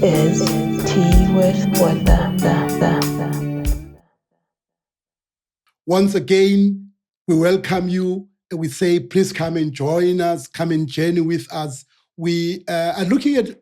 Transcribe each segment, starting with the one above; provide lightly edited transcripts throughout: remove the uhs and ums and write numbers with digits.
is Tea with Botha. Once again, we welcome you. We say, please come and join us, come and journey with us. We are looking at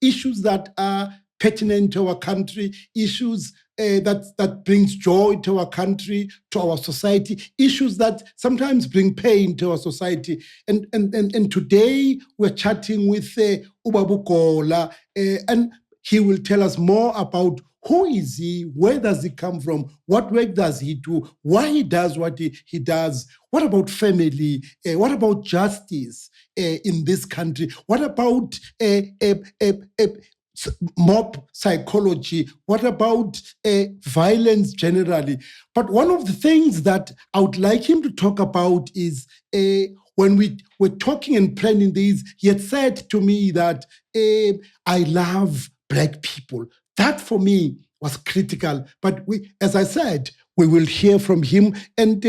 issues that are pertinent to our country, issues that brings joy to our country, to our society, issues that sometimes bring pain to our society. And today we're chatting with Nkosi Gola, and he will tell us more about who is he, where does he come from, what work does he do, why he does what he does, what about family, what about justice in this country, what about mob psychology, what about violence generally. But one of the things that I would like him to talk about is when we were talking and planning these, he had said to me that I love Black people. That for me was critical. But as I said, we will hear from him and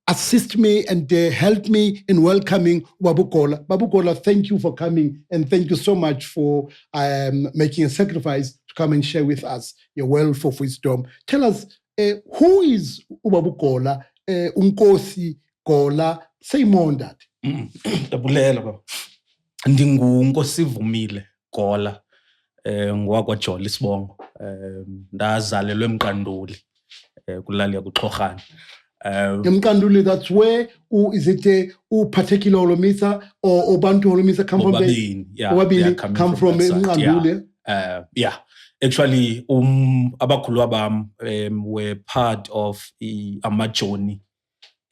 assist me and help me in welcoming Nkosi Gola. Nkosi Gola, thank you for coming, and thank you so much for making a sacrifice to come and share with us your wealth of wisdom. Tell us, who is Nkosi Gola, Nkosi Gola? Say more on that. Tabulela Nkosi Gola. NgwakwaJola Isibongo, ndazalelwe eMqanduli kulali yakuXhorhana. eMqanduli, that's where is it particular Olomisa or Bantu Olomisa come from? Obabini come from eMqanduli. Yeah, actually abakhulu bam were part of amajoni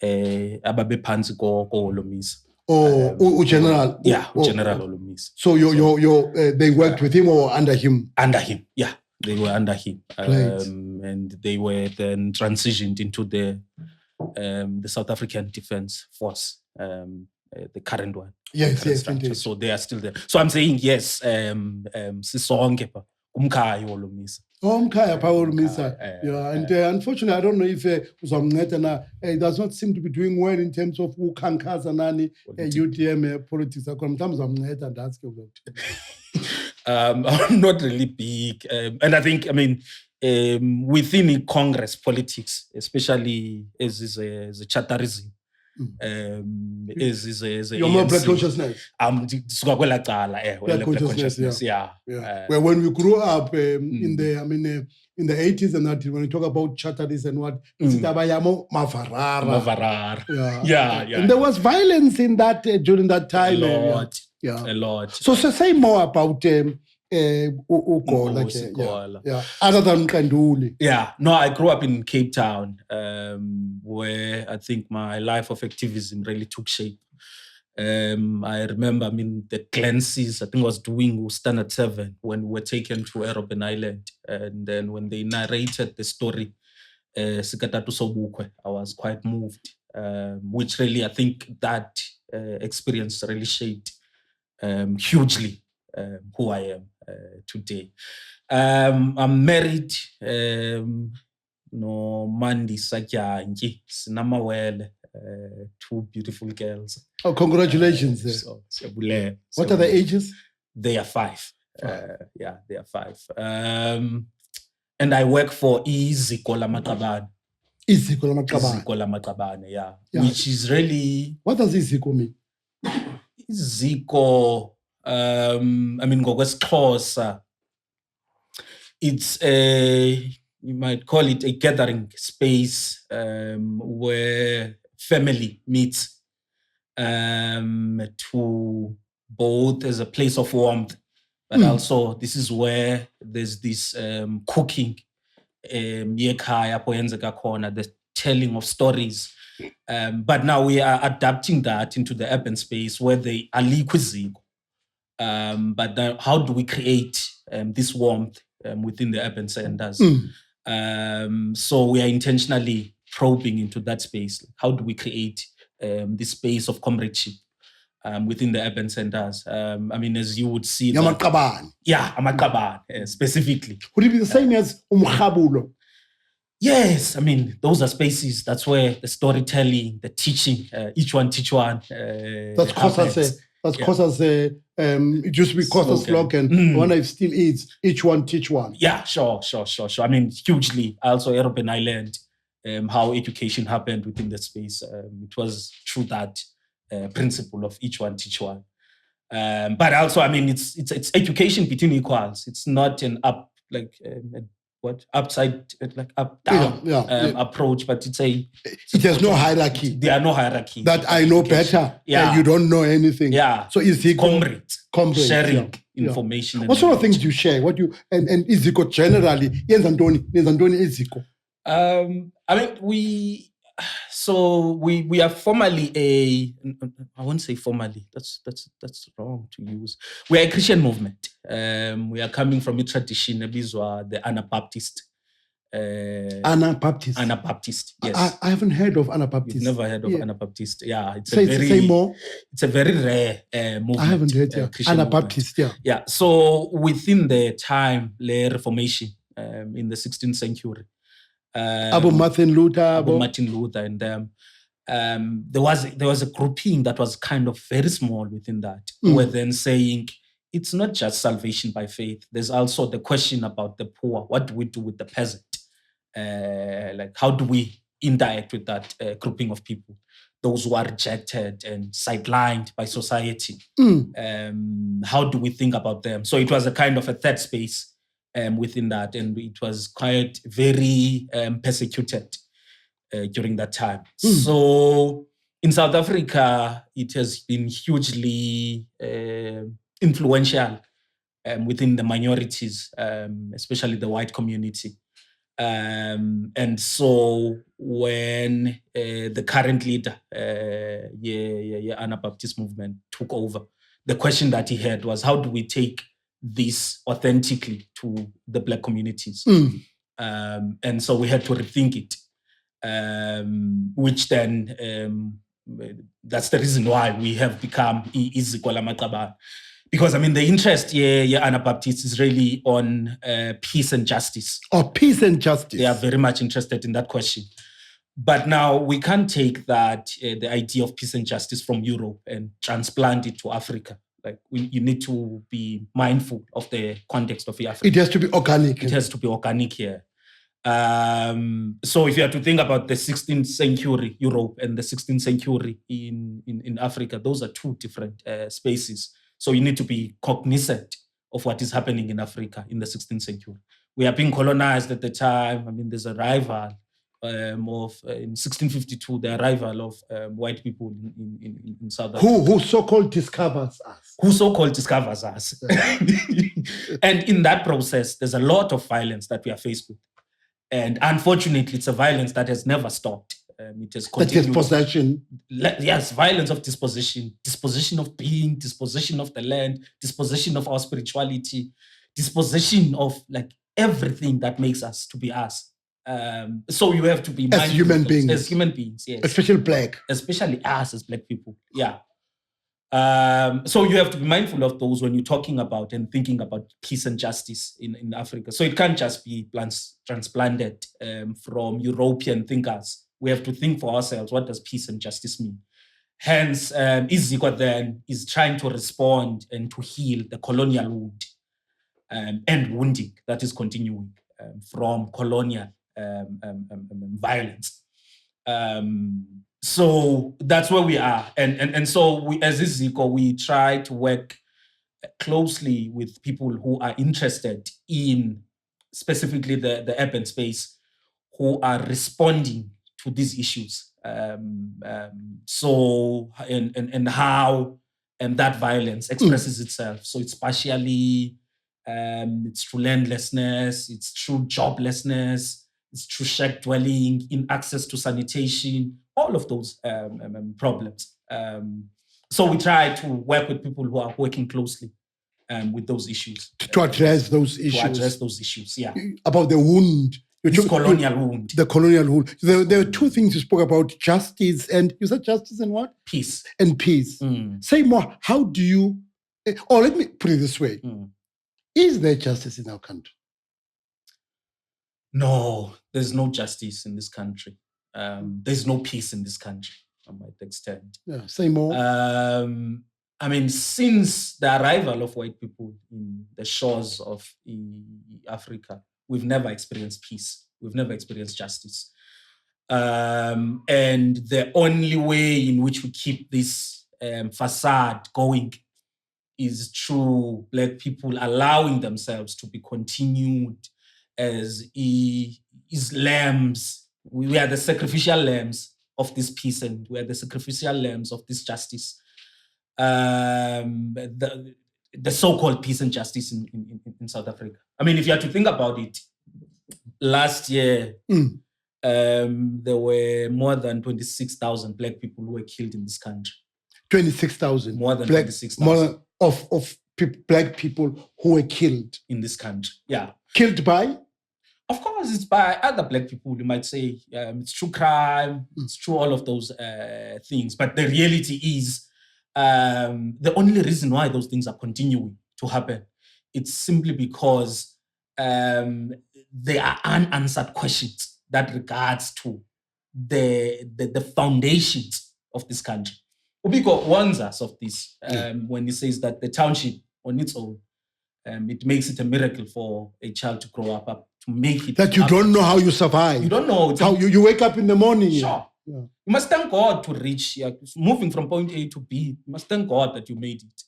ababephansi ko-Olomisa. General. Yeah, General Olomisa. So they worked with him or under him? Under him, yeah. They were under him. And they were then transitioned into the South African Defence Force, the current one. Yes, indeed. So they are still there. So I'm saying yes, sisonke pa umkhaya Olomisa. Umkhaya pa Olomisa. Yeah, and unfortunately, I don't know if uzamnceda he does not seem to be doing well in terms of ukhankaza nani UDM politics. Sometimes uzamnceda and ask about it. I'm not really big, and I think within Congress politics, especially as a charterism. Is your more black consciousness. Black consciousness, yeah. Well, when we grew up in the 80s and that, when we talk about charterism and what, Mavarara. Yeah. And there was violence in that during that time. A lot. So say more about Gola. Other than Kanduli. Yeah, no, I grew up in Cape Town, where I think my life of activism really took shape. I remember, the glances, I think I was doing Standard 7 when we were taken to Robben Island. And then when they narrated the story, Sikatatu Sobukwe, I was quite moved, which really, I think that experience really shaped hugely who I am today. I'm married, no Mandi Sakyanji, Sinamawele, 2 beautiful girls. Oh, congratulations. What are the ages? They are 5. Yeah, they are 5. And I work for Gola Maqabane. Gola Maqabane, yeah. Which is really... What does Iziko mean? Iziko, ngokwesiXhosa, it's you might call it a gathering space where family meets to both as a place of warmth, but also this is where there's this cooking, the telling of stories. But now we are adapting that into the urban space where they are liquid. But then how do we create this warmth within the urban centers? So we are intentionally probing into that space. How do we create this space of comradeship within the urban centers? As you would see... Amaqabane. Yeah, Amaqabane, specifically. Would it be the same as Umkhabulo? Yes, those are spaces. That's where the storytelling, the teaching, each one teach one. That's Khosa's It used to be Costa's slogan. One life still is, each one teach one. Yeah, sure. I mean, hugely. Also, Europe and I learned how education happened within the space. It was through that principle of each one teach one. But also, I mean, it's education between equals. It's not an up like upside like up down approach, but it has no hierarchy. There are no hierarchy. That I know better. You don't know anything. Yeah. So is comrades sharing information. What sort of things do you share? What you and iziko generally? Yenzandoni iziko. I mean, we are formally I won't say formally. That's wrong to use. We are a Christian movement. We are coming from a tradition, the Anabaptist. Anabaptist. Yes. I haven't heard of Anabaptist. You've never heard of Anabaptist? Yeah, it's a very rare movement. I haven't heard Anabaptist. Movement. Yeah. So within the time, the Reformation in the 16th century. Martin Luther and them. There was a grouping that was kind of very small within that, who were then saying it's not just salvation by faith. There's also the question about the poor. What do we do with the peasant? Like how do we interact with that grouping of people? Those who are rejected and sidelined by society. How do we think about them? So it was a kind of a third space within that, and it was quite very persecuted during that time. So in South Africa, it has been hugely influential within the minorities, especially the white community. And so when the current leader, Anabaptist movement took over, the question that he had was, how do we take this authentically to the Black communities? And so we had to rethink it, which then, that's the reason why we have become Nkosi Gola. Because, I mean, the interest here, Anabaptists is really on peace and justice. Peace and justice. They are very much interested in that question. But now we can't take that, the idea of peace and justice from Europe and transplant it to Africa. Like, you need to be mindful of the context of Africa. It has to be organic. It has to be organic here. So if you have to think about the 16th century Europe and the 16th century in Africa, those are two different spaces. So you need to be cognizant of what is happening in Africa in the 16th century. We are being colonized at the time. I mean, there's a rival in 1652, the arrival of white people in South Africa. Who so-called discovers us. Who so-called discovers us. Yeah. And in that process, there's a lot of violence that we are faced with. And unfortunately, it's a violence that has never stopped. It has continued. The dispossession. Yes, violence of dispossession of being, dispossession of the land, dispossession of our spirituality, dispossession of like everything that makes us to be us. So you have to be mindful as human beings. As human beings, yes. Especially Black. Especially us as Black people, yeah. So you have to be mindful of those when you're talking about and thinking about peace and justice in Africa. So it can't just be transplanted from European thinkers. We have to think for ourselves, what does peace and justice mean? Hence, Iziko then is trying to respond and to heal the colonial wound and wounding that is continuing from colonial violence. So that's where we are. And so we, as Iziko, we try to work closely with people who are interested in specifically the urban space, who are responding to these issues. So how that violence expresses itself. So it's partially, it's through landlessness, it's through joblessness, it's through shack dwelling, in access to sanitation, all of those problems. So we try to work with people who are working closely with those issues. To address those issues. To address those issues, yeah. About the wound. This colonial wound. The colonial wound. There are two things you spoke about, justice and, you said justice and what? Peace. And peace. Say more, how do you, let me put it this way. Is there justice in our country? No, there's no justice in this country. There's no peace in this country, I might extend. Yeah, say more. I I mean, since the arrival of white people in the shores of Africa, we've never experienced peace. We've never experienced justice. And the only way in which we keep this facade going is through Black people allowing themselves to be continued as lambs. We are the sacrificial lambs of this peace, and we are the sacrificial lambs of this justice. The so-called peace and justice in South Africa. I mean, if you have to think about it, last year, there were more than 26,000 Black people who were killed in this country. 26,000? More than 26,000. More of Black people who were killed? In this country, yeah. Killed by? Of course, it's by other Black people. You might say it's true crime, it's true all of those things. But the reality is, the only reason why those things are continuing to happen, it's simply because there are unanswered questions that regards to the foundations of this country. Ubiko warns us of this when he says that the township on its own, it makes it a miracle for a child to grow up to make it. That you don't know how you survive. You don't know. How you wake up in the morning. Sure. Yeah. You must thank God to reach, moving from point A to B. You must thank God that you made it.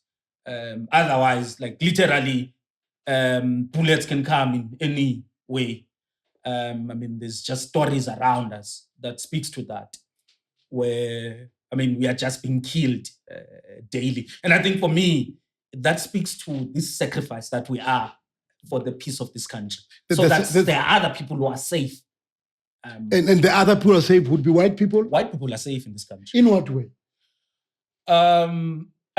Otherwise, like literally, bullets can come in any way. I mean, there's just stories around us that speaks to that, where, I mean, we are just being killed daily. And I think for me, that speaks to this sacrifice that we are for the peace of this country. So that there are other people who are safe. And the other people are safe would be white people? White people are safe in this country. In what way? I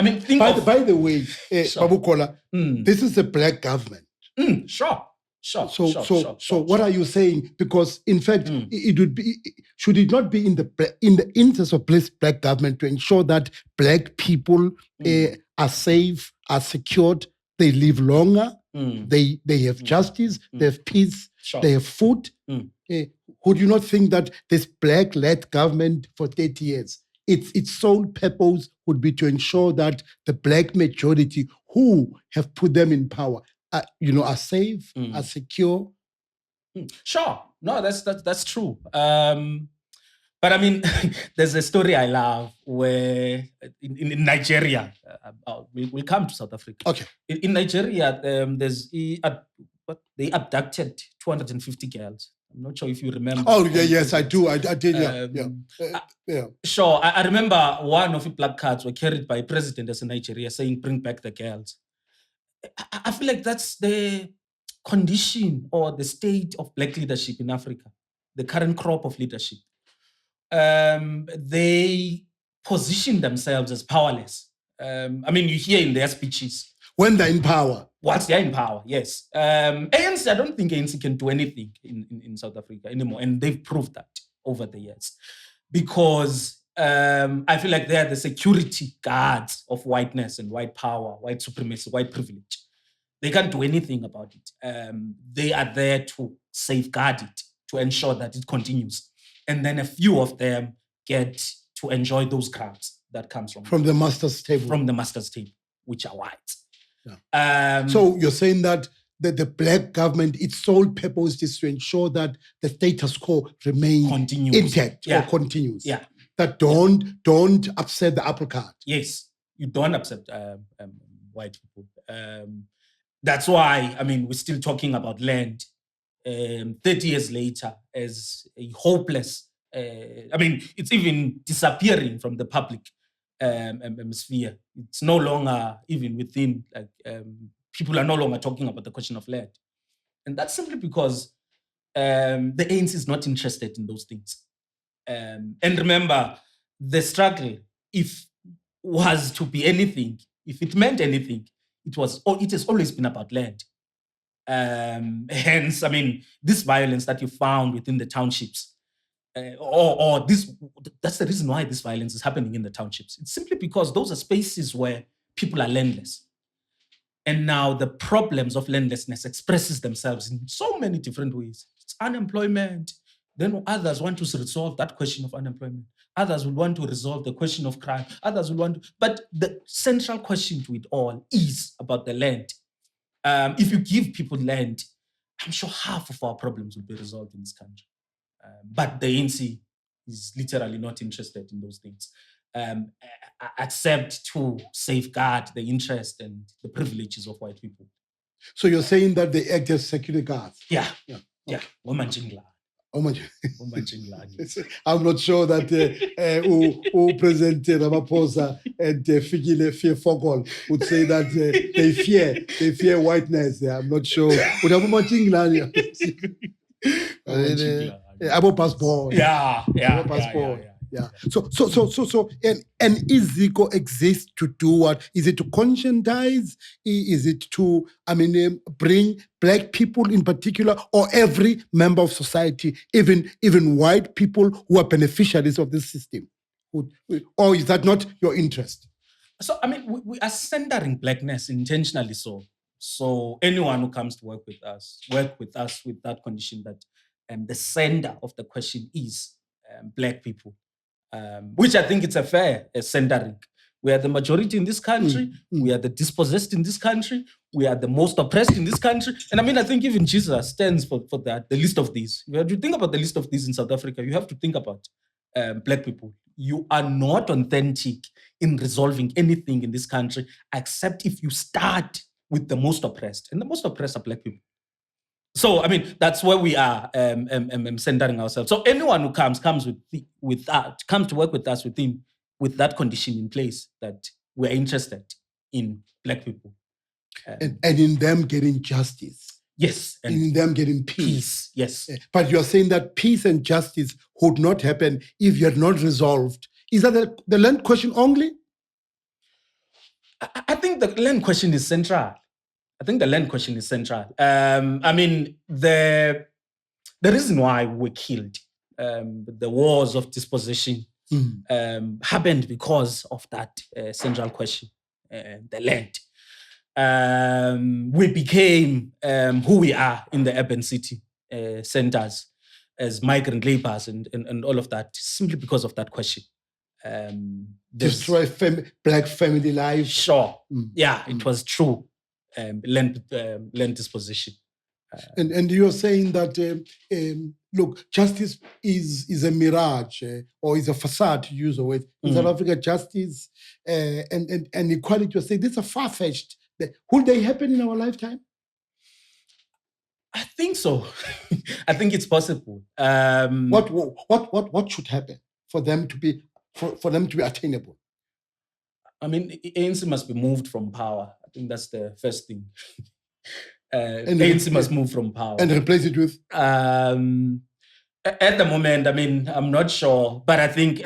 mean, by the way, sure. Babu Gola, this is a Black government. Sure. So what are you saying? Because in fact, it would be, should it not be in the interest of Black government to ensure that Black people are safe, are secured, they live longer, they have justice, they have peace, they have food? Would you not think that this Black-led government for 30 years, its sole purpose would be to ensure that the Black majority who have put them in power are safe, are secure? Sure. No, that's true. But I mean, there's a story I love where in Nigeria, we'll come to South Africa. Okay. In Nigeria, they abducted 250 girls. I'm not sure if you remember. Oh, yes, I do. I did, yeah. Sure. I remember one of the placards were carried by President of Nigeria saying, "Bring back the girls." I feel like that's the condition or the state of Black leadership in Africa, the current crop of leadership. They position themselves as powerless. I mean, you hear in their speeches. When they're in power. Once they're in power, yes. ANC, I don't think ANC can do anything in South Africa anymore. And they've proved that over the years. Because I feel like they're the security guards of whiteness and white power, white supremacy, white privilege. They can't do anything about it. They are there to safeguard it, to ensure that it continues. And then a few of them get to enjoy those crumbs that comes from the master's table. From the master's table, which are white. Yeah. So you're saying that the Black government, its sole purpose is to ensure that the status quo remains intact or continues. Yeah. That don't upset the apple cart. Yes, you don't upset white people. That's why, I mean, we're still talking about land 30 years later as a hopeless, I mean, it's even disappearing from the public sphere. It's no longer even within, people are no longer talking about the question of land. And that's simply because the ANC is not interested in those things. And remember, the struggle, if was to be anything, if it meant anything, it has always been about land. Hence, I mean, this violence that you found within the townships, that's the reason why this violence is happening in the townships. It's simply because those are spaces where people are landless. And now the problems of landlessness expresses themselves in so many different ways. It's unemployment, Then others want to resolve that question of unemployment. Others will want to resolve the question of crime. Others will want to, but the central question to it all is about the land. If you give people land, I'm sure half of our problems will be resolved in this country. But the ANC is literally not interested in those things, except to safeguard the interest and the privileges of white people. So you're saying that they act as security guards? Yeah. Okay. Womanjingla. Oh my! Womanjingla. I'm not sure that President Ramaphosa and Fikile Fearfogol would say that they fear whiteness. I'm not sure. Abo passport. Yeah. So, and Iziko exists to do what? Is it to conscientize? Is it to, bring Black people in particular, or every member of society, even white people who are beneficiaries of this system? Or is that not your interest? So, we are centering Blackness intentionally. So anyone who comes to work with us with that condition that the center of the question is Black people, which I think it's a fair centering. We are the majority in this country. We are the dispossessed in this country. We are the most oppressed in this country. And I think even Jesus stands for that, the list of these. You have to think about the list of these in South Africa. You have to think about Black people. You are not authentic in resolving anything in this country, except if you start with the most oppressed. And the most oppressed are Black people. So, that's where we are centering ourselves. So anyone who comes with that, comes to work with us with that condition in place, that we're interested in Black people. And in them getting justice. Yes. And in them getting peace. Yes. But you're saying that peace and justice would not happen if you had not resolved. Is that the land question only? I think the land question is central. The reason why we were killed, the wars of dispossession, happened because of that central question, the land. We became who we are in the urban city centers as migrant laborers and all of that, simply because of that question. Destroy Black family life. Sure. Yeah, it was true. Land disposition. And you're saying that, look, justice is a mirage or is a facade, to use the word. In South Africa, justice and equality, you're saying these are far-fetched. Will they happen in our lifetime? I think so. I think it's possible. What should happen for them to be attainable? ANC must be moved from power. I think that's the first thing. ANC must move from power. And replace it with? At the moment, I'm not sure. But I think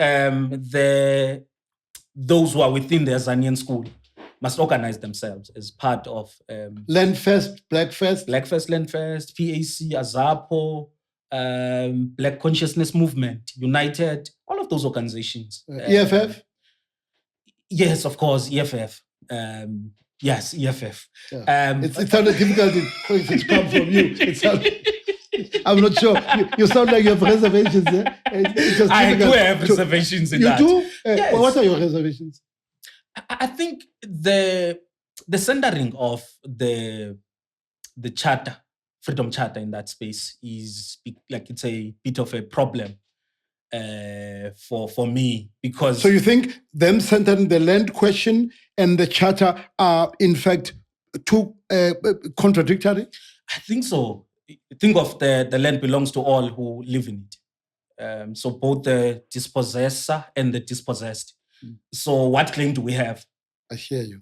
those who are within the Azanian school must organize themselves as part of... Land First, Black First? Black First, Land First, PAC, AZAPO, Black Consciousness Movement, United, all of those organizations. EFF? Yes, of course, EFF. Yes, EFF. Yeah. It sounded difficult if it comes from you. I'm not sure. You sound like you have reservations there. I do have reservations in that. You do? Yes. What are your reservations? I think the centering of the charter, Freedom Charter in that space is like it's a bit of a problem for me, because... So you think them centering the land question and the charter are in fact too contradictory? I think so. Think of the land belongs to all who live in it. So both the dispossessor and the dispossessed. So what claim do we have? I hear you.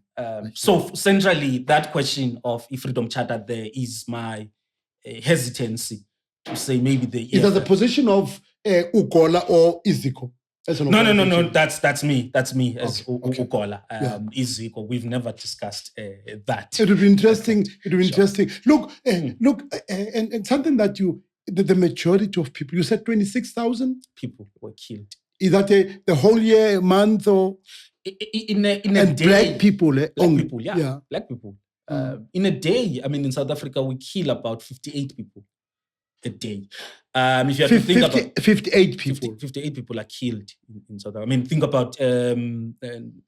So centrally, that question of a Freedom Charter there is my hesitancy to say maybe the... Is that the position of Ugola or Iziko? No. That's me as Ugola. Iziko. We've never discussed that. It would be interesting. Look, and something that the majority of people, you said 26,000 people were killed. Is that the whole year, month, or in a and day? Black people, Black people, Black people. In a day, in South Africa, we kill about 58 people. a day. If you have to think about 58 people. 58 people are killed in South Africa. I mean, think about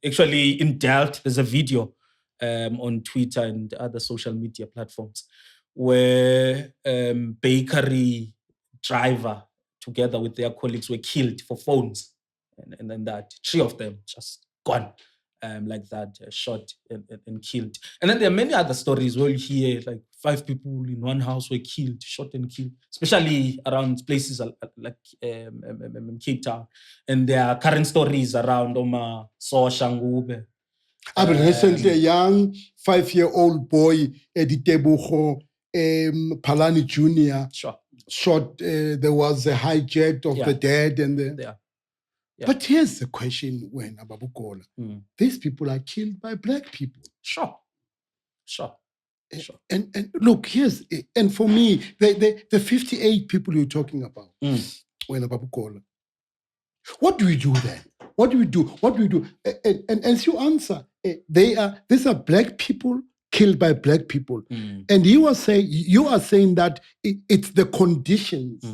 actually in Delft, there's a video on Twitter and other social media platforms where bakery driver together with their colleagues were killed for phones, and then that 3 of them just gone. Like that, shot and killed. And then there are many other stories where you hear like 5 people in one house were killed, shot and killed, especially around places like Cape Town. And there are current stories around Oma Soshangube. Recently, a young 5-year-old boy, Editebucho Palani Jr., shot. There was a hijack of the dead and the. Yeah. But here's the question: when Ababu Gola, these people are killed by black people. Sure. And look, here's and for me, the 58 people you're talking about, when Ababu Gola, what do we do then? What do we do? And as you answer, these are black people killed by black people, and you are saying that it's the conditions.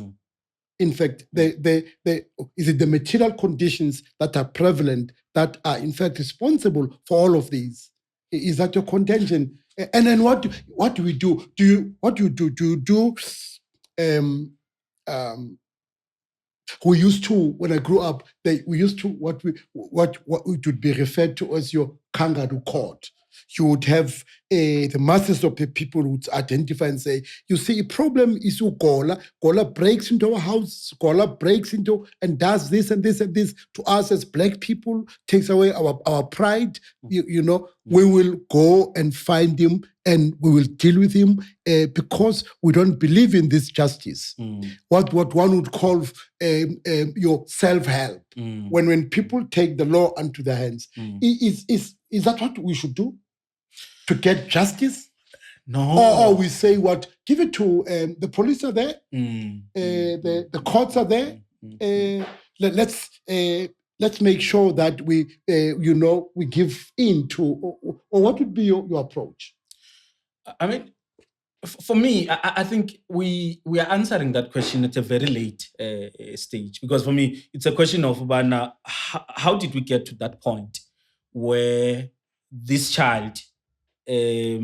In fact, is it the material conditions that are prevalent that are in fact responsible for all of these? Is that your contention? And then what do we do? We used to, when I grew up, we used to what would be referred to as your kangaroo court. You would have the masses of the people would identify and say, you see, a problem is Gola. Gola breaks into our house. Gola breaks into and does this and this and this to us as black people, takes away our pride. We will go and find him and we will deal with him because we don't believe in this justice. What one would call your self-help. When people take the law into their hands. Is that what we should do? To get justice? No. Or we say what? Give it to the police are there, the courts are there. Let's make sure that we give in to. Or what would be your approach? I mean, for me, I think we are answering that question at a very late stage, because for me, it's a question of how did we get to that point where this child, I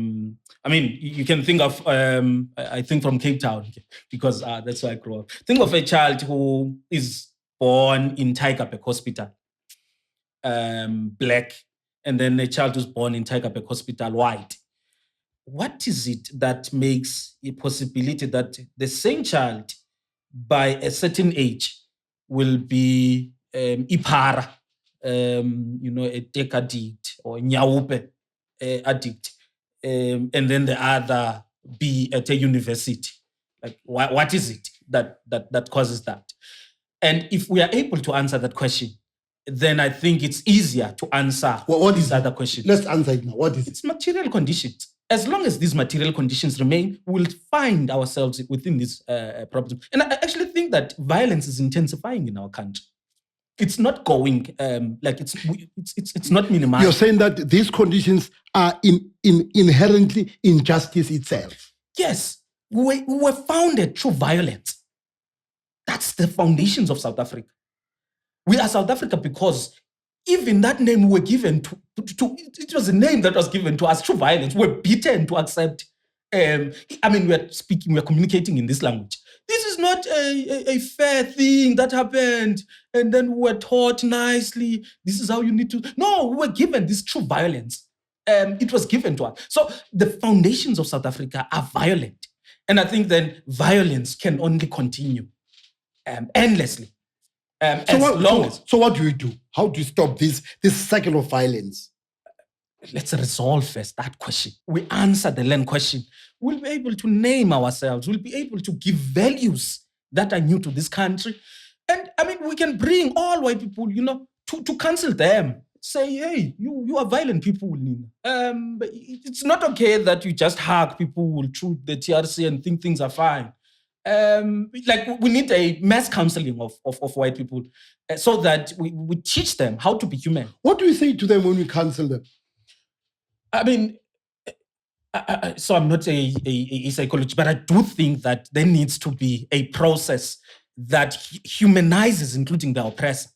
mean, you can think of, I think from Cape Town, because that's where I grew up. Think of a child who is born in Tygerberg Hospital, black, and then a child who's born in Tygerberg Hospital, white. What is it that makes a possibility that the same child, by a certain age, will be ipara, a tech addict or nyaupe addict, and then the other be at a university? Like, what is it that causes that? And if we are able to answer that question, then I think it's easier to answer what is the other question. Let's answer it now. What is it? It's material conditions. As long as these material conditions remain, we'll find ourselves within these problems. And I actually think that violence is intensifying in our country. It's not going it's not minimized. You're saying that these conditions are inherently injustice itself. Yes, we were founded through violence. That's the foundations of South Africa. We are South Africa because even that name we were given to it was a name that was given to us through violence. We're beaten to accept. We're communicating in this language. This is not a fair thing that happened, and then we're taught nicely, this is how you need to. No, we were given this true violence. It was given to us. So the foundations of South Africa are violent. And I think then violence can only continue endlessly. So what do you do? How do you stop this cycle of violence? Let's resolve first that question. We answer the land question. We'll be able to name ourselves. We'll be able to give values that are new to this country. And I mean, we can bring all white people, to cancel them. Say, hey, you are violent people. But it's not okay that you just hug people through the TRC and think things are fine. We need a mass counseling of white people so that we teach them how to be human. What do we say to them when we counsel them? I mean, So I'm not a psychologist, but I do think that there needs to be a process that humanizes, including the oppressor.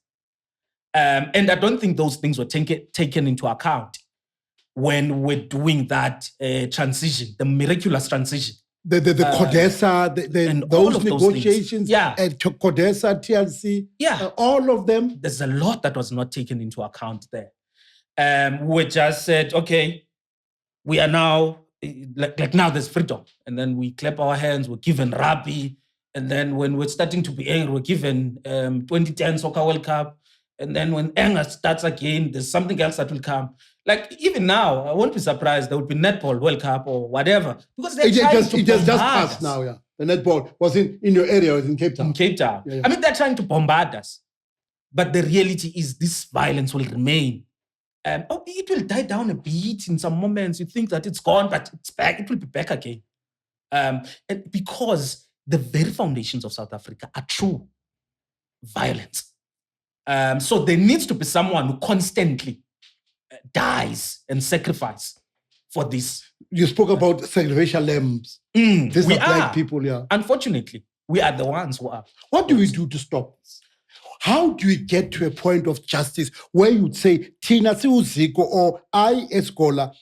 And I don't think those things were taken into account when we're doing that transition, the miraculous transition. The CODESA, and those all of negotiations, things. Yeah. CODESA, TLC, Yeah. all of them. There's a lot that was not taken into account there. We just said, okay, we are now, like now there's freedom. And then we clap our hands, we're given rugby. And then when we're starting to be angry, we're given 2010 Soccer World Cup. And then when anger starts again, there's something else that will come. Like even now, I won't be surprised there would be netball World Cup or whatever. Because it just passed now, yeah. The netball was in your area, was in Cape Town. In Cape Town. Yeah. I mean, they're trying to bombard us. But the reality is this violence will remain. It will die down a bit in some moments. You think that it's gone, but it's back. It will be back again. And because the very foundations of South Africa are true violence. So there needs to be someone who constantly dies and sacrifices for this. You spoke about sacrificial lambs. These are black people, yeah. Unfortunately, we are the ones who are. What do we do to stop this? How do we get to a point of justice where you'd say, Tina Siuziko, or I, Gola,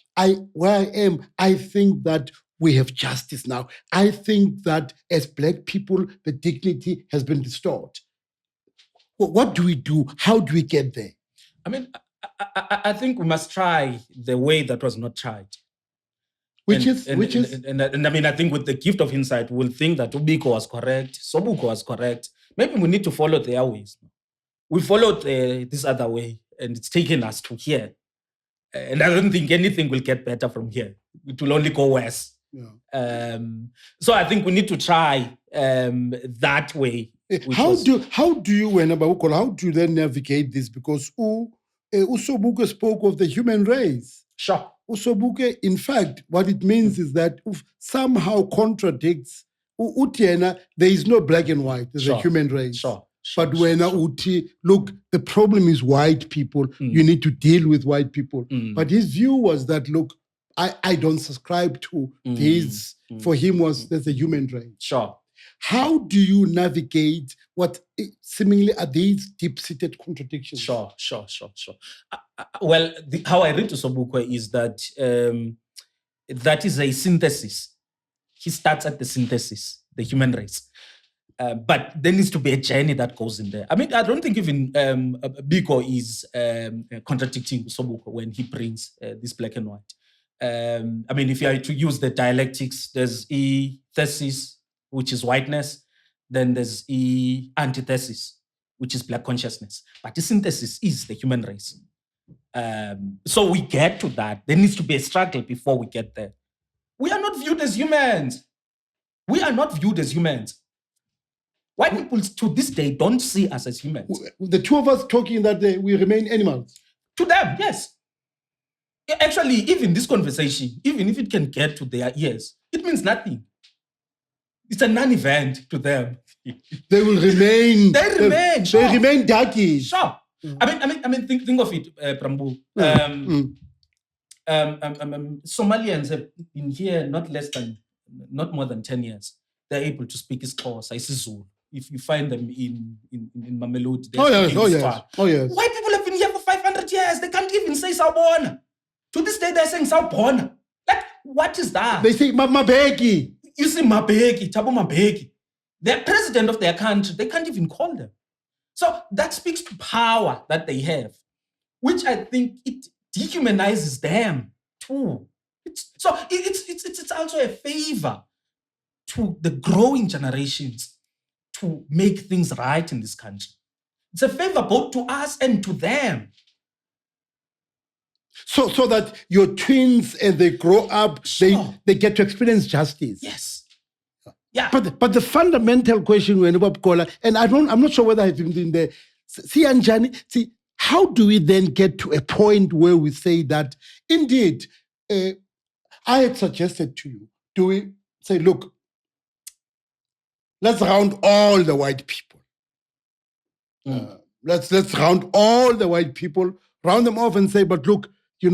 where I am, I think that we have justice now. I think that as black people, the dignity has been restored. What do we do? How do we get there? I mean, I think we must try the way that was not tried. Which is? And I mean, I think with the gift of insight, we'll think that Ubiko was correct, Sobukwe was correct. Maybe we need to follow their ways. We followed this other way, and it's taken us to here. And I don't think anything will get better from here. It will only go worse. Yeah. So I think we need to try that way. How do you then navigate this? Because Sobukwe spoke of the human race. Sure. Sobukwe, in fact, what it means is that somehow contradicts there is no black and white, there's a human race. Sure. But when Uti, look, the problem is white people. You need to deal with white people. But his view was that, look, I don't subscribe to this. For him there's a human race. Sure. How do you navigate what seemingly are these deep-seated contradictions? Sure. Well, how I read to Sobukwe is that that is a synthesis. He starts at the synthesis, the human race. But there needs to be a journey that goes in there. I mean, I don't think even Biko is contradicting Sobukwe when he brings this black and white. I mean, if you are to use the dialectics, there's thesis, which is whiteness. Then there's antithesis, which is black consciousness. But the synthesis is the human race. So we get to that. There needs to be a struggle before we get there. We are not viewed as humans. White people to this day don't see us as humans. The two of us talking that we remain animals. To them, yes. Actually, even this conversation, even if it can get to their ears, it means nothing. It's a non-event to them. They will remain. Sure. They remain darkies. Sure. I mean, think of it, Prambu. Somalians have been here not more than 10 years. They're able to speak Xhosa, isiZulu. If you find them in Mamelodi, oh yes. White people have been here for 500 years. They can't even say Sawubona. To this day, they're saying Sawubona. Like, what is that? They say Mabeki. You see Mabeki, Thabo Mabeki. They're president of their country. They can't even call them. So that speaks to power that they have, which I think it dehumanizes them too. It's also a favor to the growing generations to make things right in this country. It's a favor both to us and to them. So that your twins, as they grow up, sure, they get to experience justice. Yes. Yeah. But the fundamental question when Gola, and I'm not sure whether I've been in there. See, Anjani, how do we then get to a point where we say that indeed, I had suggested to you, do we say, look, let's round all the white people. Let's round all the white people, round them off and say, but look, you're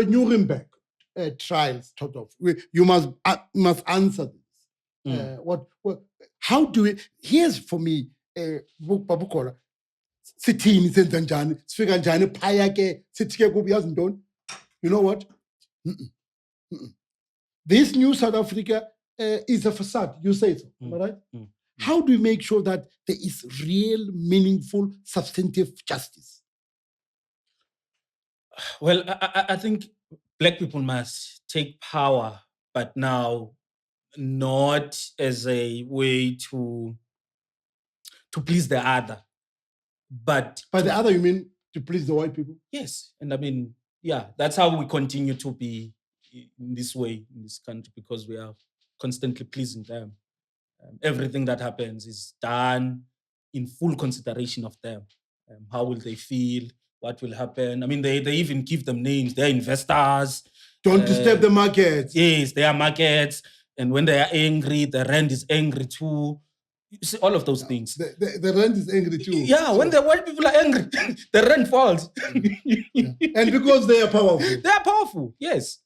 Nuremberg. trials, sort of. You must answer this. How do we? Here's for me, Babu Gola, sithini senza njani, sifika njani phaya ke, sithi ke kubi yazi ntoni? You know what? This new South Africa is a facade. You say so, am I right? How do we make sure that there is real, meaningful, substantive justice? Well, I think Black people must take power, but now not as a way to please the other, but by the other, you mean to please the white people? Yes, and I mean, yeah, that's how we continue to be in this way in this country, because we are constantly pleasing them. Everything that happens is done in full consideration of them. How will they feel? What will happen? I mean, they even give them names. They're investors. Don't disturb the markets. Yes, they are markets. And when they are angry, the rand is angry too. You see, all of those things. The rand is angry too. Yeah, so when the white people are angry, the rand falls. And because they are powerful. They are powerful, yes.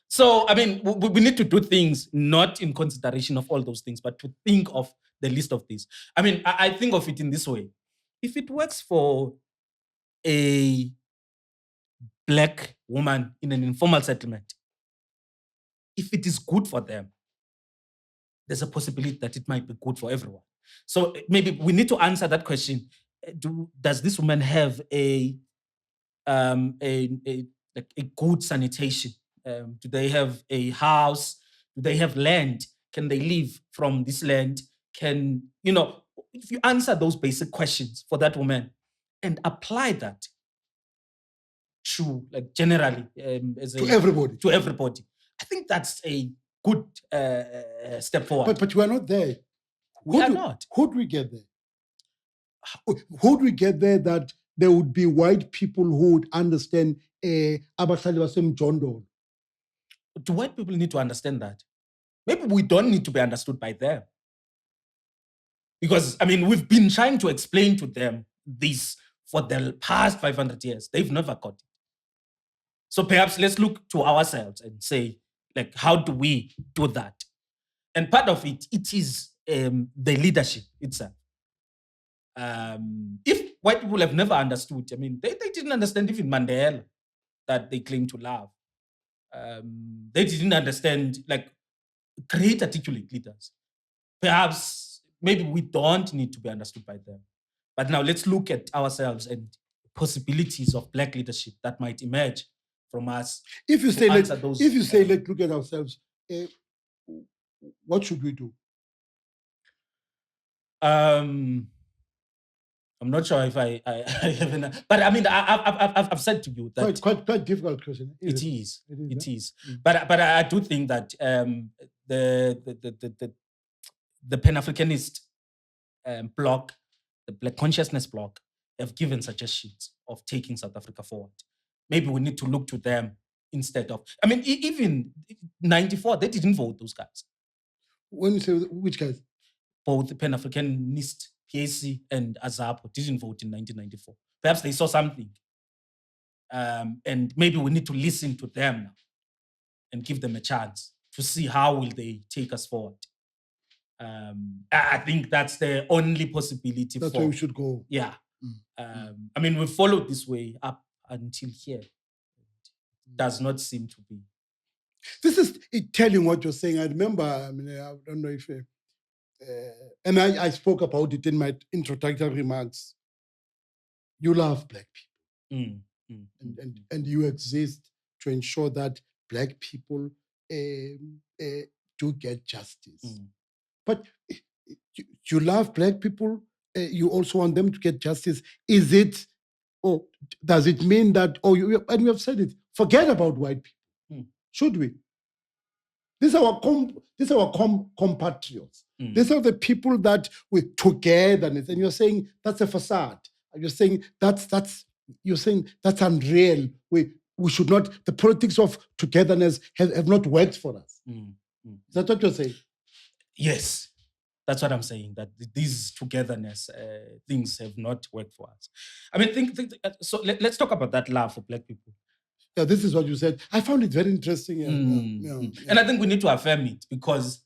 So, I mean, we need to do things not in consideration of all those things, but to think of the list of these. I mean, I think of it in this way. If it works for a Black woman in an informal settlement, if it is good for them, there's a possibility that it might be good for everyone. So maybe we need to answer that question. Does this woman have a good sanitation? Do they have a house? Do they have land? Can they live from this land? If you answer those basic questions for that woman and apply that to, like, generally to everybody, I think that's a good step forward. But we are not there. We are not. How do we get there? How do we get there that there would be white people who would understand abahlali basemjondolo? Do white people need to understand that? Maybe we don't need to be understood by them. Because, I mean, we've been trying to explain to them this for the past 500 years. They've never got it. So perhaps let's look to ourselves and say, like, how do we do that? And part of it is the leadership itself. If white people have never understood, I mean, they didn't understand even Mandela that they claim to love. They didn't understand, like, great articulate leaders. Perhaps, maybe we don't need to be understood by them. But now let's look at ourselves and possibilities of Black leadership that might emerge from us. If you say, let's look at ourselves, what should we do? I'm not sure if I have enough, but I mean, I've said to you that quite difficult question. It is. But I do think that the Pan-Africanist bloc, the Black consciousness bloc, have given suggestions of taking South Africa forward. Maybe we need to look to them instead of. I mean, even 94, they didn't vote, those guys. When you say which guys? Both the Pan-Africanist PAC and Azapo didn't vote in 1994. Perhaps they saw something. And maybe we need to listen to them now and give them a chance to see how will they take us forward. I think that's the only possibility. That's where we should go. Yeah. I mean, we followed this way up until here. It does not seem to be. This is telling what you're saying. I remember, I mean, I don't know if... and I spoke about it in my introductory remarks. You love Black people. And you exist to ensure that Black people do get justice. But you love Black people, you also want them to get justice. Is it, or does it mean that, and we have said it, forget about white people? Should we? These are our compatriots. These are the people that with togetherness, and you're saying that's a facade. You're saying that's unreal. We should not. The politics of togetherness have not worked for us. Is that what you're saying? Yes, that's what I'm saying. That these togetherness things have not worked for us. I mean, so let's talk about that love for Black people. Yeah, this is what you said. I found it very interesting. Yeah, And I think we need to affirm it because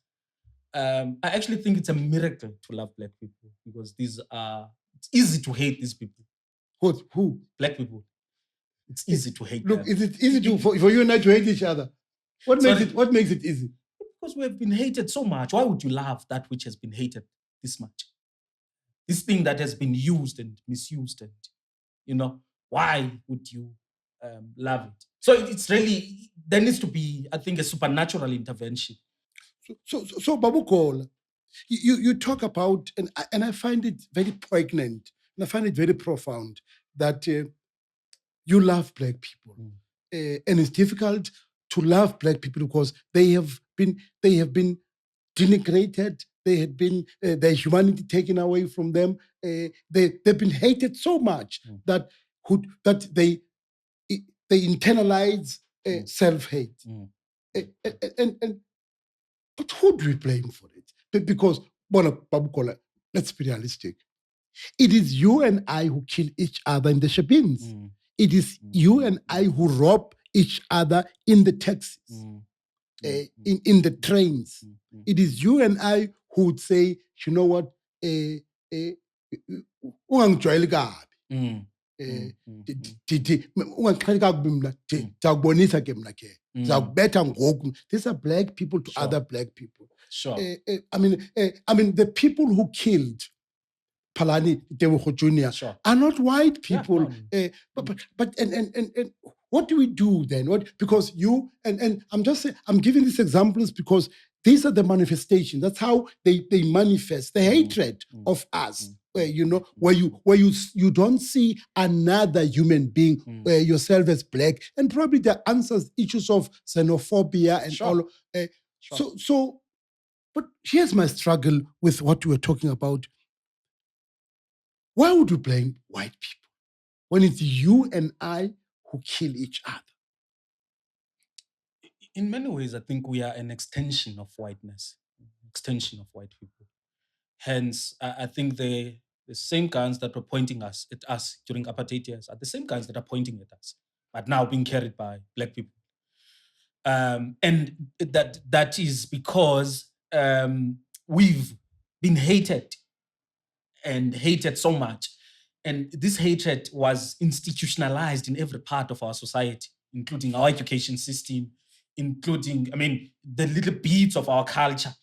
I actually think it's a miracle to love Black people because it's easy to hate these people. Who? Black people. It's easy to hate Look, them. is it easy for you and I to hate each other? What makes it easy? Because we have been hated so much. Why would you love that which has been hated this much? This thing that has been used and misused, and why would you love it? So it's really, there needs to be, I think, a supernatural intervention. So Babu Gola, you talk about, and I find it very poignant, and I find it very profound that you love Black people, and it's difficult to love Black people because they have been denigrated. They had been their humanity taken away from them. They've been hated so much that they internalize self-hate. But who do we blame for it? Because, Babu Gola, let's be realistic. It is you and I who kill each other in the shebins. It is you and I who rob each other in the taxis, in the trains. It is you and I who would say, you know what, ungangijwayeli kabi. Ungangixheli kakubi mna, ndizakubonisa ke mna ke. Ndizakubetha ngoku. These are Black people to other Black people. Sure. I mean, the people who killed Palani Tebogo Jr. are not white people. Yeah, But what do we do then? Because you and I'm just saying, I'm giving these examples because these are the manifestations. That's how they manifest the hatred of us. Where you don't see another human being yourself as Black, and probably the answers issues of xenophobia and all. So, but here's my struggle with what we were talking about. Why would you blame white people when it's you and I who kill each other? In many ways, I think we are an extension of whiteness, extension of white people. Hence, I think the same guns that were pointing at us during apartheid years are the same guns that are pointing at us, but now being carried by Black people. And that is because we've been hated so much. And this hatred was institutionalized in every part of our society, including our education system, including, the little bits of our culture.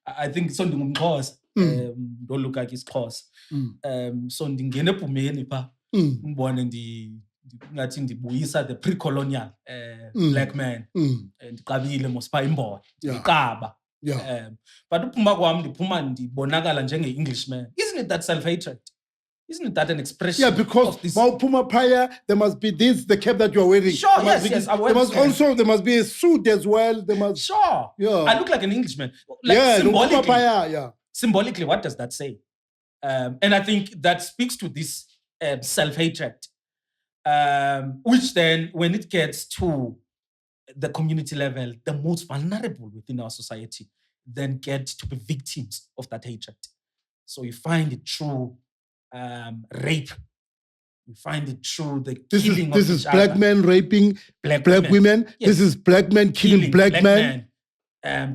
I think so ndingumXhosa, ndoluka ke isiXhosa. So ndingena ebhumeni pha, ngibone ngathi ndibuyisa the pre-colonial Black man. Ndiqabile mosipha imbola, ndiqaba. But uphuma kwami ndibonakala njenge-Englishman. Isn't it that self-hatred? Isn't it that an expression? Yeah, because Puma Paya, there must be the cap that you're wearing. Sure, yes. There must be a suit as well. Sure. Yeah. I look like an Englishman. Symbolically, what does that say? And I think that speaks to this self-hatred, which then, when it gets to the community level, the most vulnerable within our society then get to be victims of that hatred. So you find it through rape. You find it through the killing of each other. This is Black men raping Black women. Yes. This is Black men killing Black men.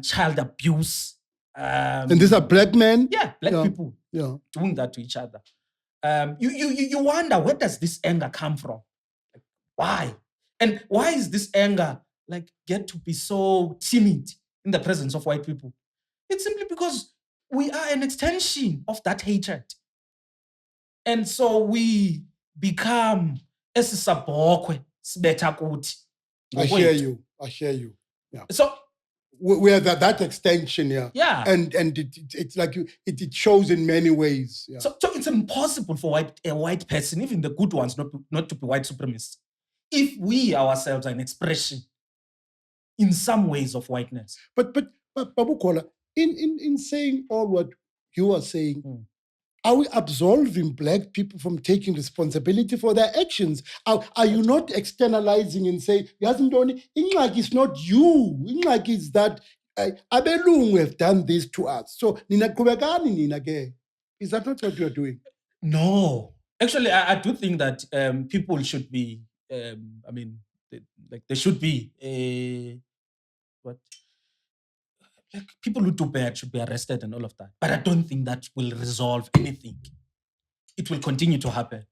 Child abuse. And these are Black men? Yeah, Black people doing that to each other. You wonder, where does this anger come from? Like, why? And why is this anger get to be so timid in the presence of white people? It's simply because we are an extension of that hatred. And so we become esisabhokwe sibetha kuthi. I hear you. Yeah. So we are that extension, yeah. And it's like it shows in many ways. Yeah. So it's impossible for a white person, even the good ones, not to be white supremacists, if we ourselves are an expression in some ways of whiteness. But Babu Gola, in saying all what you are saying, are we absolving Black people from taking responsibility for their actions? Are you not externalizing and saying, Ingxaki is not you. Ingxaki is that Abelungu have done this to us. So, is that not what you're doing? No. Actually, I do think that people should be, like there should be a what like people who do bad should be arrested and all of that. But I don't think that will resolve anything. It will continue to happen.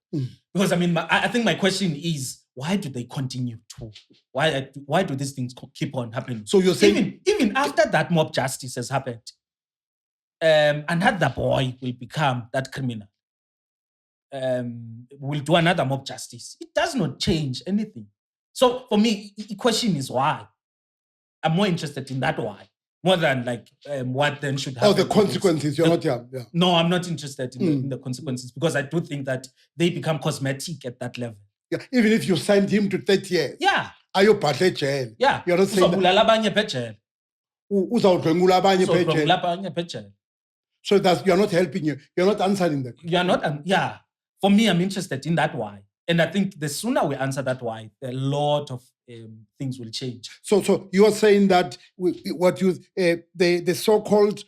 Because I mean, I think my question is, why do they continue to? Why do these things keep on happening? So you're saying even after that mob justice has happened, another boy will become that criminal. Will do another mob justice. It does not change anything. So for me, the question is why. I'm more interested in that why, more than like what then should happen. Oh, the consequences. You're not, yeah. No, I'm not interested in the consequences, because I do think that they become cosmetic at that level. Yeah, even if you signed him to 30 years. Yeah. Are you jail? Yeah. You're not saying that. So that's, you're not helping you. You're not answering that. You're not, yeah. For me, I'm interested in that why. And I think the sooner we answer that why, a lot of things will change. So you are saying that the so-called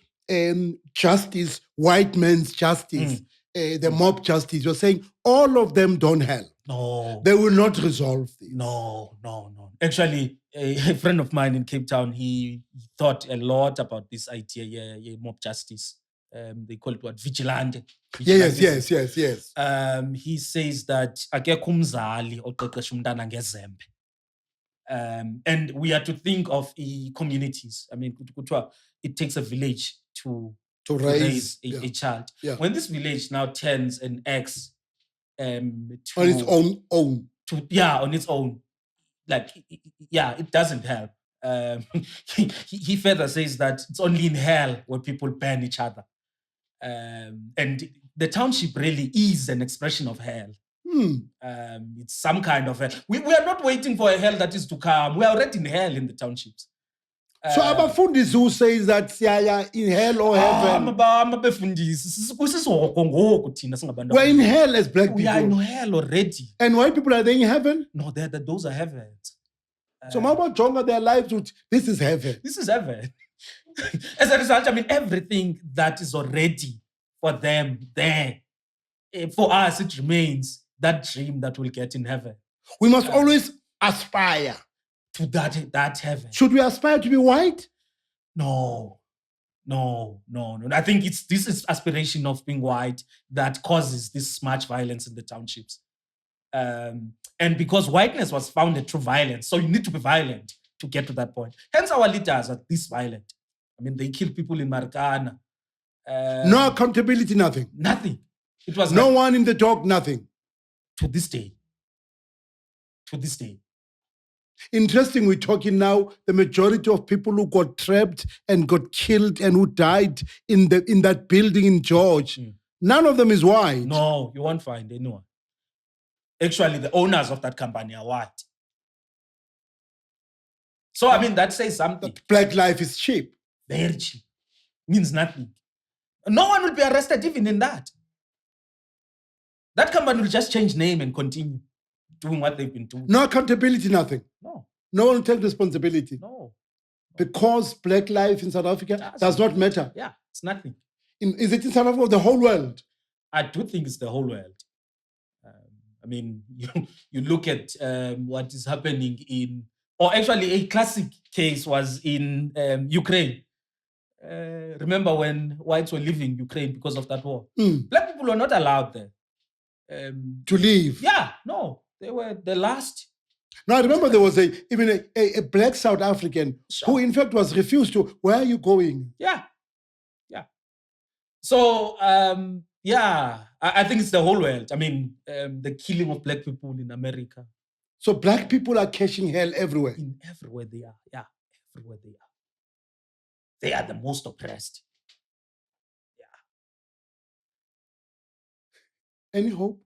justice, white man's justice, the mob justice, you're saying all of them don't help. No. They will not resolve this. No. Actually, a friend of mine in Cape Town, he thought a lot about this idea, mob justice. They call it what? Vigilante. Yes. He says that akekho umzali oqeqesha umntana ngezembe. And we are to think of communities. I mean, it takes a village to raise a child. Yeah. When this village now turns and acts on its own. On its own, like, it doesn't help. He further says that it's only in hell where people burn each other. And the township really is an expression of hell. It's some kind of hell. We are not waiting for a hell that is to come. We are already in hell in the townships. So abafundisi who says that in hell or heaven. We're in hell as black people. We are in hell already. And white people, are they in heaven? No, those are heavens. So Mama Jonga, their lives, this is heaven. This is heaven. As a result, I mean, everything that is already for them there, for us, it remains that dream that we'll get in heaven. We must always aspire to that heaven. Should we aspire to be white? No. I think this is aspiration of being white that causes this much violence in the townships. And because whiteness was founded through violence, so you need to be violent to get to that point. Hence our leaders are this violent. I mean, they kill people in Marikana. No accountability, nothing. Nothing. It was no one in the dock, nothing. To this day. Interesting, we're talking now, the majority of people who got trapped and got killed and who died in that building in George, none of them is white. No, you won't find anyone. Actually, the owners of that company are white. So, I mean, that says something. That black life is cheap. Very cheap. Means nothing. No one will be arrested even in that. That company will just change name and continue doing what they've been doing. No accountability, nothing. No one will take responsibility. No. Because black life in South Africa does not matter. Yeah, it's nothing. Is it in South Africa or the whole world? I do think it's the whole world. I mean, you look at what is happening or actually a classic case was in Ukraine. Remember when whites were leaving Ukraine because of that war? Black people were not allowed there. To leave? Yeah, no. They were the last. Now, I remember there was even a black South African who, in fact, was refused to. Where are you going? Yeah. So, I think it's the whole world. I mean, the killing of black people in America. So black people are catching hell everywhere? Everywhere they are. Yeah, everywhere they are. They are the most oppressed. Yeah. Any hope?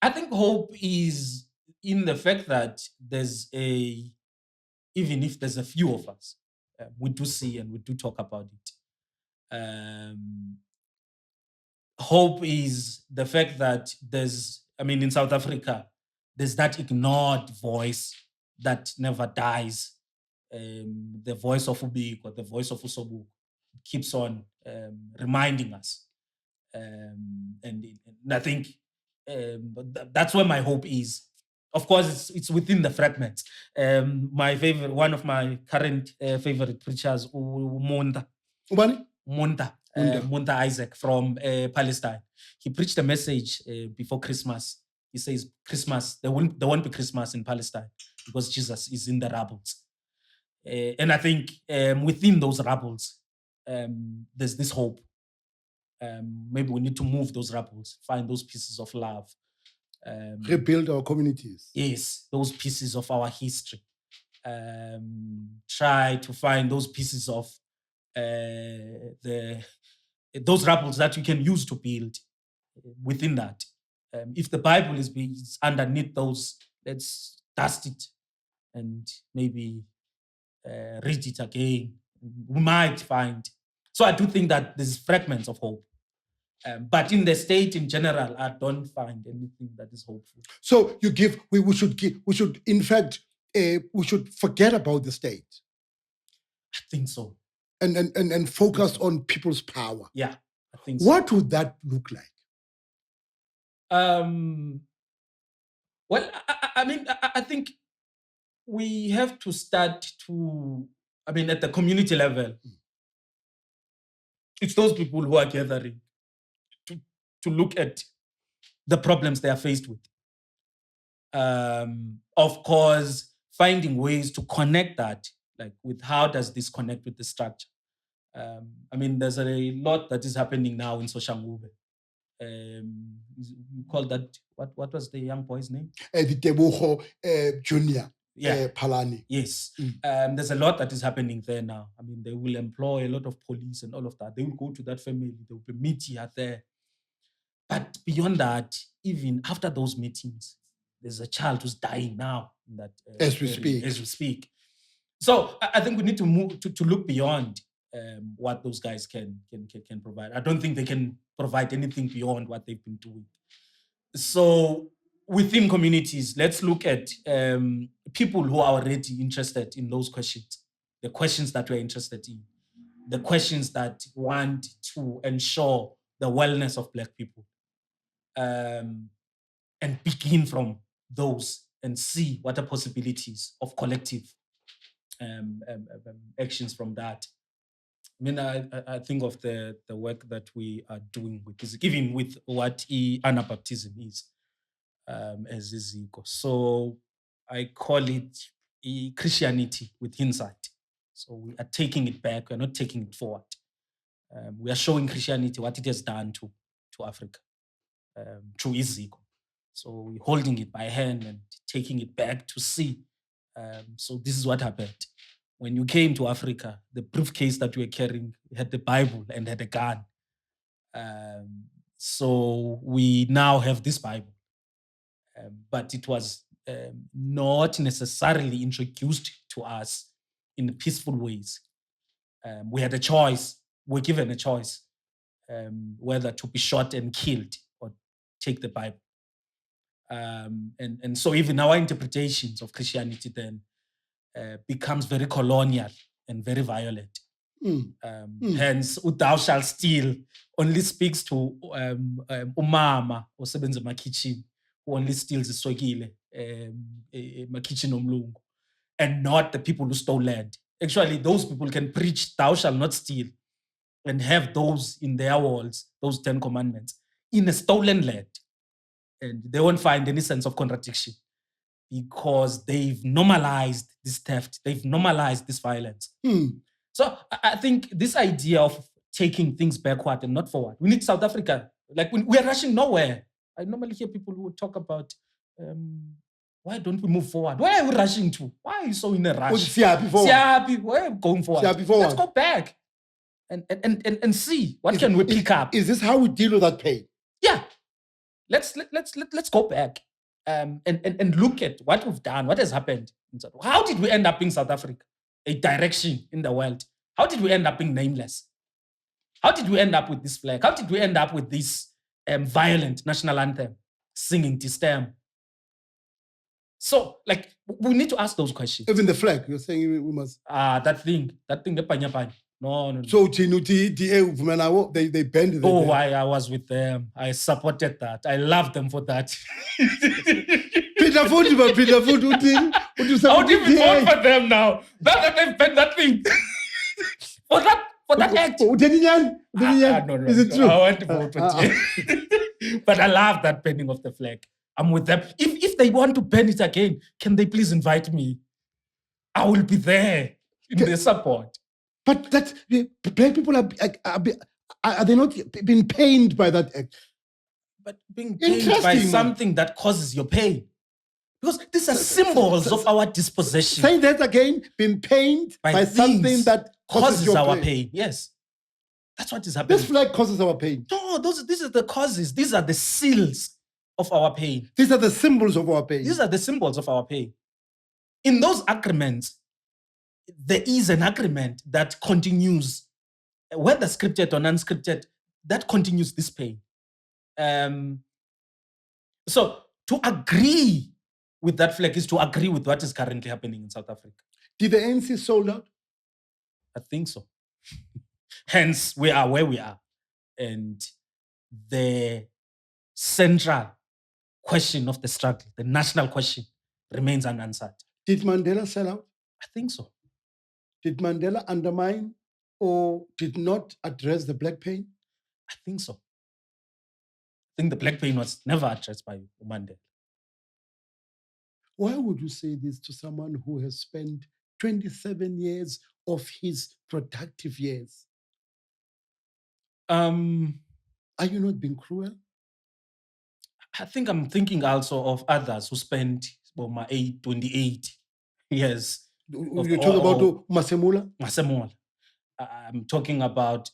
I think hope is in the fact that even if there's a few of us, we do see and we do talk about it. Hope is the fact that in South Africa, there's that ignored voice that never dies. The voice of Ubik or the voice of Usobu keeps on reminding us. And I think But that's where my hope is. Of course, it's within the fragments. One of my current favorite preachers, Monda. Ubani? Monda. Monda Isaac from Palestine. He preached a message before Christmas. He says, Christmas, there won't be Christmas in Palestine because Jesus is in the rubbles. And I think within those rubbles, there's this hope. Maybe we need to move those rubbles, find those pieces of love. Rebuild our communities. Yes, those pieces of our history. Try to find those pieces of those rubbles that you can use to build within that. If the Bible is underneath those, let's dust it and maybe read it again. We might find. So I do think that there's fragments of hope. But in the state in general, I don't find anything that is hopeful. So we should in fact, we should forget about the state. I think so. And focus on people's power. Yeah, I think so. What would that look like? Well, I think we have to start at the community level, it's those people who are gathering to look at the problems they are faced with. Of course, finding ways to connect that, like with how does this connect with the structure? There's a lot that is happening now in Soshangube. You call that, what was the young boy's name? Vitebogo Junior. Palani. Yes. There's a lot that is happening there now. They will employ a lot of police and all of that. They will go to that family. They will be meeting there. But beyond that, even after those meetings, there's a child who's dying now. In that, as we speak. So I think we need to move to look beyond what those guys can provide. I don't think they can provide anything beyond what they've been doing. So within communities, let's look at people who are already interested in those questions, the questions that we're interested in, the questions that want to ensure the wellness of Black people, and begin from those and see what are possibilities of collective actions from that. I think of the work that we are doing with this, even with what Anabaptism is. As Iziko. So I call it Christianity with insight. So we are taking it back, we're not taking it forward. We are showing Christianity what it has done to Africa through Iziko. So we're holding it by hand and taking it back to see. So this is what happened. When you came to Africa, the briefcase that you were carrying had the Bible and had a gun. So we now have this Bible. But it was not necessarily introduced to us in peaceful ways. We had a choice, we're given a choice, whether to be shot and killed or take the Bible. And so even our interpretations of Christianity then becomes very colonial and very violent. Hence, thou shalt steal only speaks to umama osebenza ema-kitchen, who only steals iswekile ema-kitchen omlungu, and not the people who stole land. Actually, those people can preach, thou shalt not steal, and have those in their walls, those 10 commandments, in a stolen land. And they won't find any sense of contradiction because they've normalized this theft, they've normalized this violence. So I think this idea of taking things backward and not forward, we need South Africa. Like we are rushing nowhere. I normally hear people who talk about, why don't we move forward? Where are we rushing to? Why are you so in a rush? Siapi, where are we going forward? Let's go back and see what can we pick up. Is this how we deal with that pain? Yeah. Let's go back and look at what we've done, what has happened. How did we end up in South Africa? A direction in the world. How did we end up being nameless? How did we end up with this flag? How did we end up with this violent national anthem, singing to stem? So, we need to ask those questions. Even the flag, you're saying we must. That thing, the panya. No. So they banned Oh, the I was with them. I supported that. I love them for that. Peter Foot, I would even vote for them now. Now that they've banned that thing. for that act. No. Is it true? I want to vote for Jay. But I love that banning of the flag. I'm with them. If they want to ban it again, can they please invite me? I will be there in their support. But that black people are they not being pained by that act? But being pained by something that causes your pain. Because these are symbols of our dispossession. Say that again. Being pained by something that causes our pain. Yes. That's what is happening. This flag causes our pain. No, these are the causes. These are the seals of our pain. These are the symbols of our pain. These are the symbols of our pain. In those agreements, there is an agreement that continues, whether scripted or unscripted, that continues this pain. So to agree with that flag is to agree with what is currently happening in South Africa. Did the ANC sold out? I think so. Hence, we are where we are. And the central question of the struggle, the national question, remains unanswered. Did Mandela sell out? I think so. Did Mandela undermine or did not address the black pain? I think so. I think the black pain was never addressed by Mandela. Why would you say this to someone who has spent 27 years of his productive years? Are you not being cruel? I think I'm thinking also of others who spent 28 years. You're talking about Masemola? Masemola. I'm talking about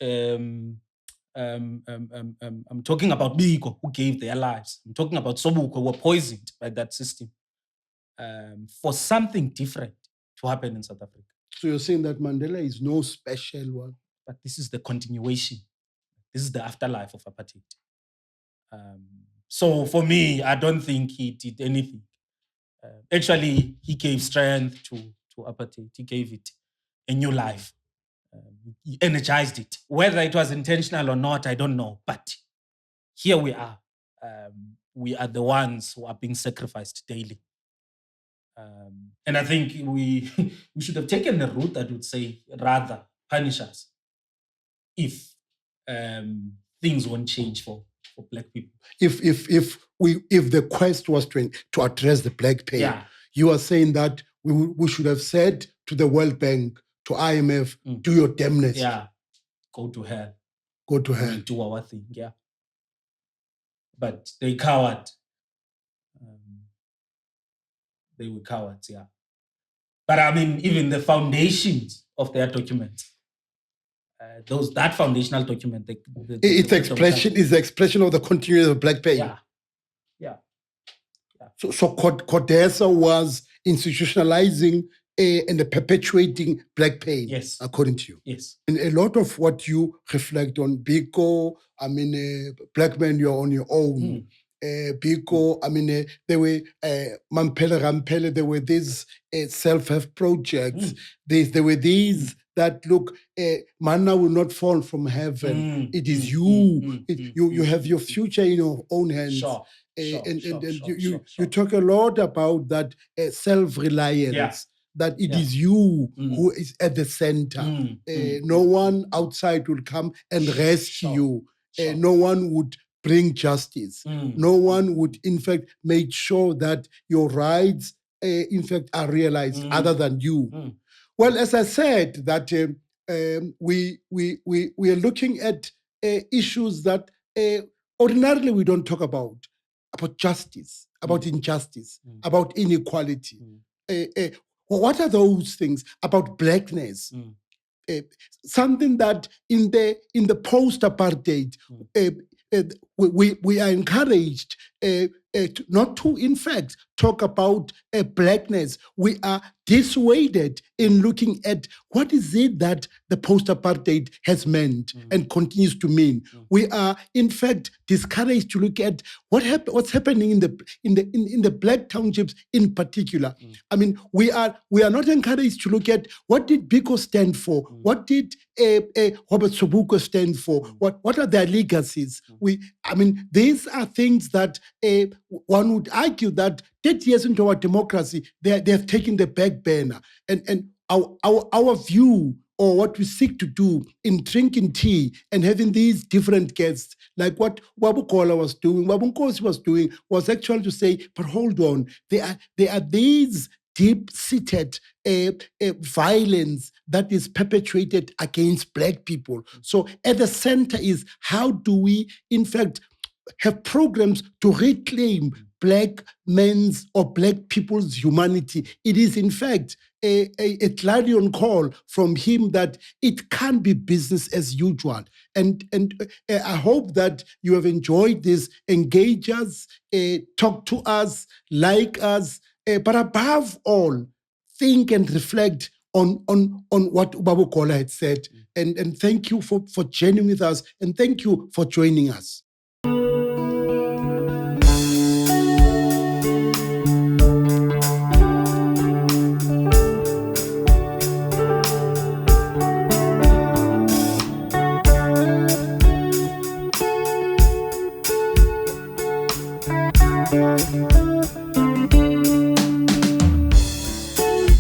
Biko, who gave their lives. I'm talking about Sobukwe, who were poisoned by that system for something different to happen in South Africa. So you're saying that Mandela is no special one? But this is the continuation. This is the afterlife of apartheid. So for me, I don't think he did anything. Actually, he gave strength to apartheid. He gave it a new life. He energized it. Whether it was intentional or not, I don't know. But here we are. We are the ones who are being sacrificed daily. And I think we should have taken a route that would say, rather, punish us if things won't change for black people. If the quest was to address the black pain, you are saying that we should have said to the World Bank, to IMF, do your damnness. Yeah, go to hell. Go to hell. Do our thing, yeah. But they cowered. They were cowards, yeah. But I mean, even the foundations of their document, that foundational document, is the expression of the continuity of black pain. Yeah. So Codesa was institutionalizing and perpetuating black pain. Yes, according to you. Yes, and a lot of what you reflect on, Biko, black men, you're on your own. Biko, there were Mampele Rampele, there were these self-help projects. There were these that look, manna will not fall from heaven. It is you. You have your future in your own hands. Sure. You talk a lot about that self-reliance. That it is you who is at the center. No one outside will come and rescue you. No one would bring justice. No one would, in fact, make sure that your rights, in fact, are realized other than you. Well, as I said, that we are looking at issues that ordinarily we don't talk about justice, about injustice, about inequality. What are those things about blackness? Something that in the post-apartheid, we are encouraged not to, in fact, talk about blackness. We are dissuaded in looking at what is it that the post-apartheid has meant and continues to mean. We are, in fact, discouraged to look at what's happening in the black townships in particular. I mean, we are not encouraged to look at what did Biko stand for, what did Robert Sobuko stand for, what are their legacies. These are things that one would argue that 30 years into our democracy, they have taken the back burner. And our view, or what we seek to do in drinking tea and having these different guests, like what Wabu Gola was doing, Wabu Nkosi was doing, was actually to say, but hold on, there are these deep-seated violence that is perpetrated against Black people. So at the center is, how do we, in fact, have programs to reclaim Black men's or Black people's humanity? It is, in fact, a clarion call from him that it can't be business as usual. And I hope that you have enjoyed this. Engage us, talk to us, like us, but above all, think and reflect on what Babu Gola had said. And thank you for joining with us, and thank you for joining us.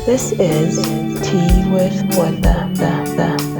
This is Tea with Botha.